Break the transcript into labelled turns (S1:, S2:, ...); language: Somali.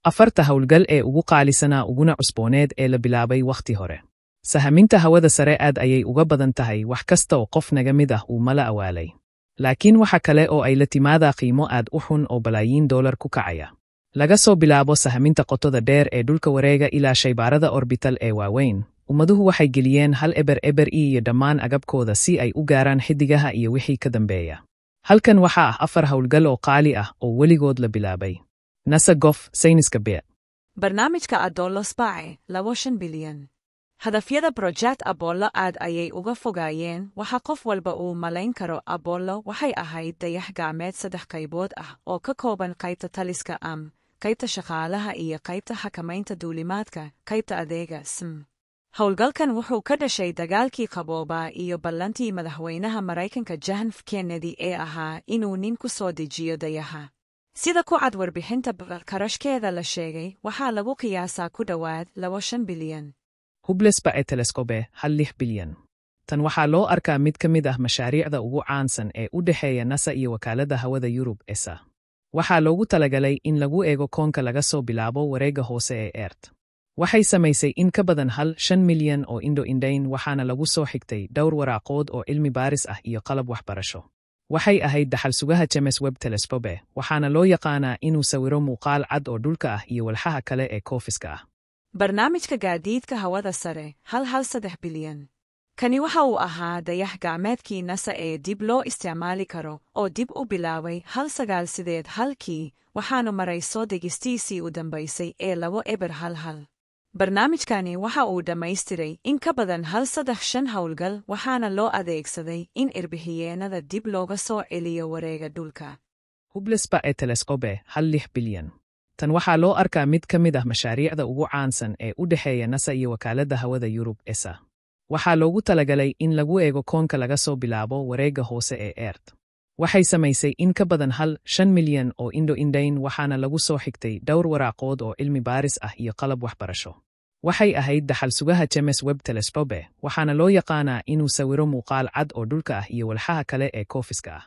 S1: Afarta hawlgal ee ugu qaalisanaa uguna cusbooneed ee la bilaabay wakhti hore. Sahaminta hawada sare aad ayay uga badan tahay wax kasta oo qof naga mid ah uu mala awaalay. Laakiin waxa kale oo ay la timaadaa qiimo aad u xun oo balaayiin dollar ku kacaya. Laga soo bilaabo sahaminta qotoda dheer ee dhulka wareega ilaa shaybaarada orbital ee waaweyn, ummaduhu waxay geliyeen hal eber iyo dhammaan agabkooda si ay u gaaraan xiddigaha iyo wixii ka dambeeya. Halkan waxaa ah 4 hawlgal oo qaali ah oo weligood la bilaabay. NASA Gof, sayniska B.
S2: Barnaamijka Apollo Spy, 2 bilyan. Hadafyada Project Apollo aad ayay uga fogaayeen, waxa qof walba uu malayn karo. Apollo waxay ahayd dayax gacmeed 3 qaybood ah oo ka kooban qaybta taliska qaybta shaqaalaha iyo qaybta xakamaynta duulimaadka, qaybta adeega Howlgalkan wuxuu ka dhashay dagaalkii qaboobaa iyo ballantii madaxweynaha Maraykanka John F. Kennedy ee ahaa inuu nin ku soo dejiyo dayaxa. Sida ku cad warbixinta qarashkeeda la sheegay, waxaa lagu qiyaasaa ku dhowaad 2 bilyan.
S1: Hubble Space Telescope, 1 bilyan. Tan waxaa loo arkaa mid ka mid ah mashaariicda ugu caansan ee u dhexeeya NASA iyo wakaaladda hawada Yurub ESA. Waxaa loogu talagalay in lagu eego koonka laga soo bilaabo wareegga hoose ee Earth. Waxay samaysay in ka badan 5 milyan oo indho-indhayn, waxaana lagu soo xigtay dhowr waraaqood oo cilmi baaris ah iyo qalab waxbarasho. Waxay ahayd dhaxal sugaha James Webb Telescope, waxaana loo yaqaanaa inuu sawiro muuqaal cad oo dhulka ah iyo walxaha kale ee koofiska ah.
S2: Barnaamijka gaadiidka hawada sare, 1.3 bilyan. Kani waxa uu ahaa dayax gacmeedkii NASA ee dib loo isticmaali karo oo dib u bilaabay 1981, waxaanu maray soo degistiisii u dambaysay ee 2.11. Barnaamijkani waxa uu dhammaystiray in ka badan 135 hawlgal, waxaana loo adeegsaday in irbixiyeenada dib looga soo celiyo wareega dhulka.
S1: Hubble Space Telescope, 1 bilyan. Tan waxaa loo arkaa mid ka mid ah mashaariicda ugu caansan ee u dhexeeya NASA iyo wakaaladda hawada Yurub ESA. Waxaa loogu talagalay in lagu eego koonka laga soo bilaabo wareegga hoose ee Earth. Waxay samaysay in ka badan 5 milyan oo indho-indhayn, waxaana lagu soo xigtay dhowr waraaqood oo cilmi baaris ah iyo qalab waxbarasho. Waxay ahayd dhaxal sugaha James Webb Telescope, waxaana loo yaqaanaa inuu sawiro muuqaal cad oo dhulka ah iyo walxaha kale ee koofiska ah.